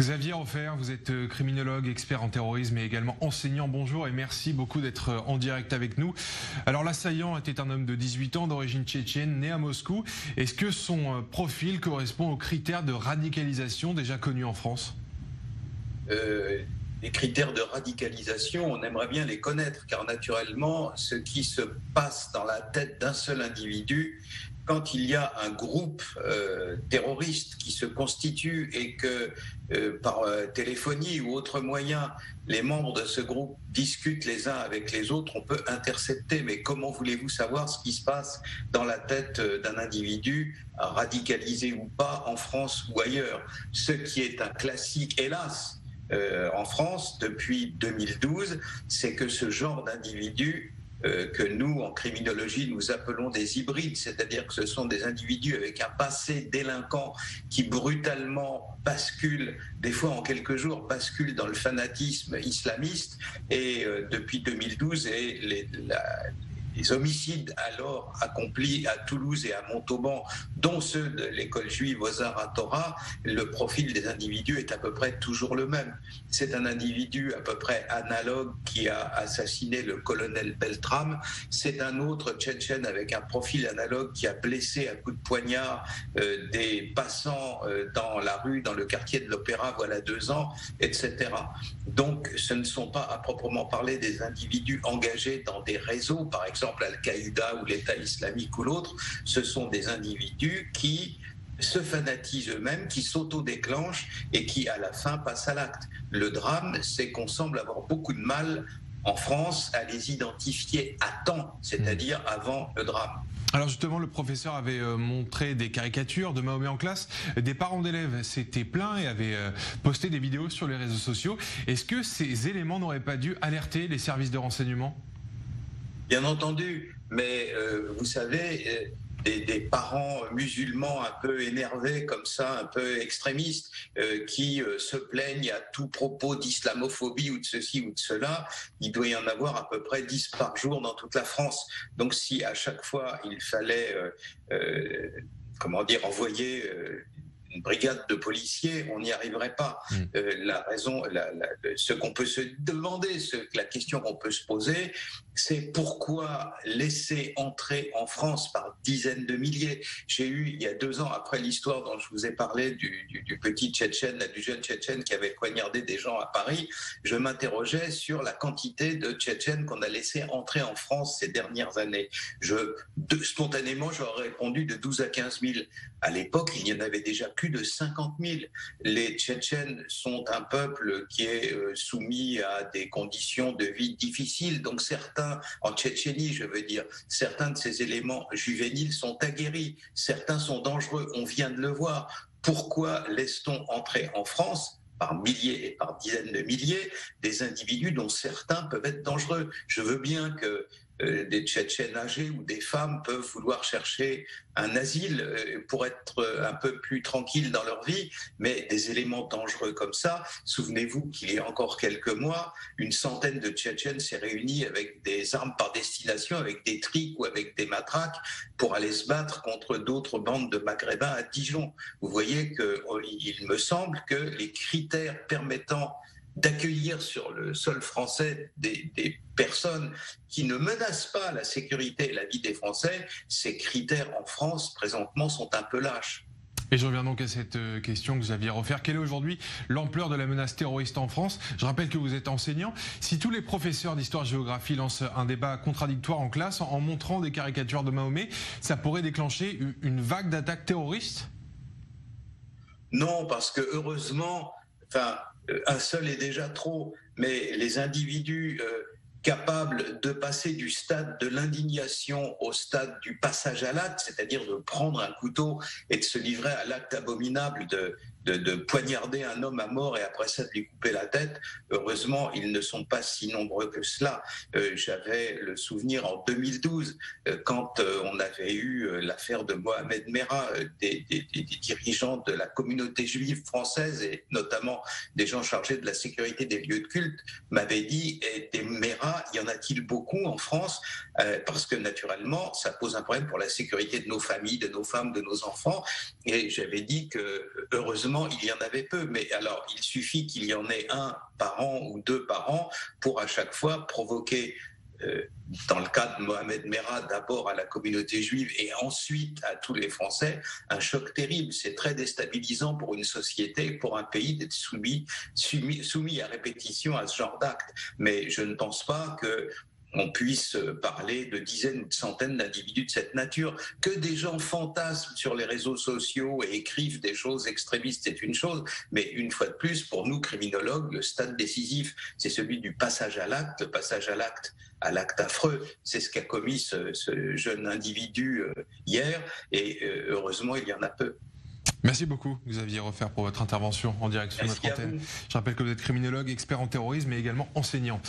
Xavier Offert, vous êtes criminologue, expert en terrorisme et également enseignant. Bonjour et merci beaucoup d'être en direct avec nous. Alors l'assaillant était un homme de 18 ans d'origine tchétchène, né à Moscou. Est-ce que son profil correspond aux critères de radicalisation déjà connus en France ? Les critères de radicalisation, on aimerait bien les connaître, car naturellement, ce qui se passe dans la tête d'un seul individu, quand il y a un groupe terroriste qui se constitue et que par téléphonie ou autre moyen, les membres de ce groupe discutent les uns avec les autres, on peut intercepter. Mais comment voulez-vous savoir ce qui se passe dans la tête d'un individu, radicalisé ou pas, en France ou ailleurs? Ce qui est un classique, hélas, en France depuis 2012, c'est que ce genre d'individus que nous, en criminologie, nous appelons des hybrides, c'est-à-dire que ce sont des individus avec un passé délinquant qui brutalement basculent, des fois en quelques jours, basculent dans le fanatisme islamiste. Et depuis 2012, les homicides alors accomplis à Toulouse et à Montauban, dont ceux de l'école juive Ozar HaTorah, le profil des individus est à peu près toujours le même. C'est un individu à peu près analogue qui a assassiné le colonel Beltram. C'est un autre Tchétchène avec un profil analogue qui a blessé à coups de poignard des passants dans la rue, dans le quartier de l'Opéra, voilà 2 ans, etc. Donc ce ne sont pas à proprement parler des individus engagés dans des réseaux, par exemple Al-Qaïda ou l'État islamique ou l'autre. Ce sont des individus qui se fanatisent eux-mêmes, qui s'auto-déclenchent et qui à la fin passent à l'acte. Le drame, c'est qu'on semble avoir beaucoup de mal en France à les identifier à temps, c'est-à-dire avant le drame. Alors justement, le professeur avait montré des caricatures de Mahomet en classe. Des parents d'élèves s'étaient plaints et avaient posté des vidéos sur les réseaux sociaux. Est-ce que ces éléments n'auraient pas dû alerter les services de renseignement ? Bien entendu, mais vous savez, des parents musulmans un peu énervés comme ça, un peu extrémistes, qui se plaignent à tout propos d'islamophobie ou de ceci ou de cela, il doit y en avoir à peu près 10 par jour dans toute la France. Donc si à chaque fois il fallait, envoyer une brigade de policiers, on n'y arriverait pas. La raison, ce qu'on peut se demander, la question qu'on peut se poser, c'est pourquoi laisser entrer en France par dizaines de milliers. J'ai eu, il y a 2 ans, après l'histoire dont je vous ai parlé du petit Tchétchène, du jeune Tchétchène qui avait poignardé des gens à Paris, je m'interrogeais sur la quantité de Tchétchènes qu'on a laissé entrer en France ces dernières années. Spontanément, j'aurais répondu de 12 à 15 000. À l'époque, il y en avait déjà plus de 50 000. Les Tchétchènes sont un peuple qui est soumis à des conditions de vie difficiles. Donc certains, en Tchétchénie, je veux dire, certains de ces éléments juvéniles sont aguerris. Certains sont dangereux. On vient de le voir. Pourquoi laisse-t-on entrer en France par milliers et par dizaines de milliers des individus dont certains peuvent être dangereux? Je veux bien que des Tchétchènes âgés ou des femmes peuvent vouloir chercher un asile pour être un peu plus tranquilles dans leur vie, mais des éléments dangereux comme ça, souvenez-vous qu'il y a encore quelques mois, une centaine de Tchétchènes s'est réunie avec des armes par destination, avec des triques ou avec des matraques pour aller se battre contre d'autres bandes de Maghrébins à Dijon. Vous voyez qu'il me semble que les critères permettant d'accueillir sur le sol français des personnes qui ne menacent pas la sécurité et la vie des Français, ces critères en France présentement sont un peu lâches. Et je reviens donc à cette question que Xavier Offert. Quelle est aujourd'hui l'ampleur de la menace terroriste en France ? Je rappelle que vous êtes enseignant. Si tous les professeurs d'histoire-géographie lancent un débat contradictoire en classe en montrant des caricatures de Mahomet, ça pourrait déclencher une vague d'attaques terroristes ? Non, parce que heureusement, un seul est déjà trop, mais les individus capables de passer du stade de l'indignation au stade du passage à l'acte, c'est-à-dire de prendre un couteau et de se livrer à l'acte abominable de poignarder un homme à mort et après ça de lui couper la tête, heureusement, ils ne sont pas si nombreux que cela. J'avais le souvenir en 2012, quand on avait eu l'affaire de Mohamed Merah, des dirigeants de la communauté juive française et notamment des gens chargés de la sécurité des lieux de culte m'avaient dit « des Merah, y en a-t-il beaucoup en France ?» Parce que naturellement, ça pose un problème pour la sécurité de nos familles, de nos femmes, de nos enfants. Et j'avais dit que heureusement, heureusement, il y en avait peu. Mais alors, il suffit qu'il y en ait un par an ou deux par an pour à chaque fois provoquer, dans le cas de Mohamed Merah, d'abord à la communauté juive et ensuite à tous les Français, un choc terrible. C'est très déstabilisant pour une société, pour un pays d'être soumis à répétition à ce genre d'actes. Mais je ne pense pas que on puisse parler de dizaines ou de centaines d'individus de cette nature. Que des gens fantasment sur les réseaux sociaux et écrivent des choses extrémistes, c'est une chose, mais une fois de plus, pour nous criminologues, le stade décisif, c'est celui du passage à l'acte. Le passage à l'acte affreux, c'est ce qu'a commis ce jeune individu hier, et heureusement, il y en a peu. Merci beaucoup, Xavier Refer, pour votre intervention en direct sur notre antenne. Je rappelle que vous êtes criminologue, expert en terrorisme et également enseignant.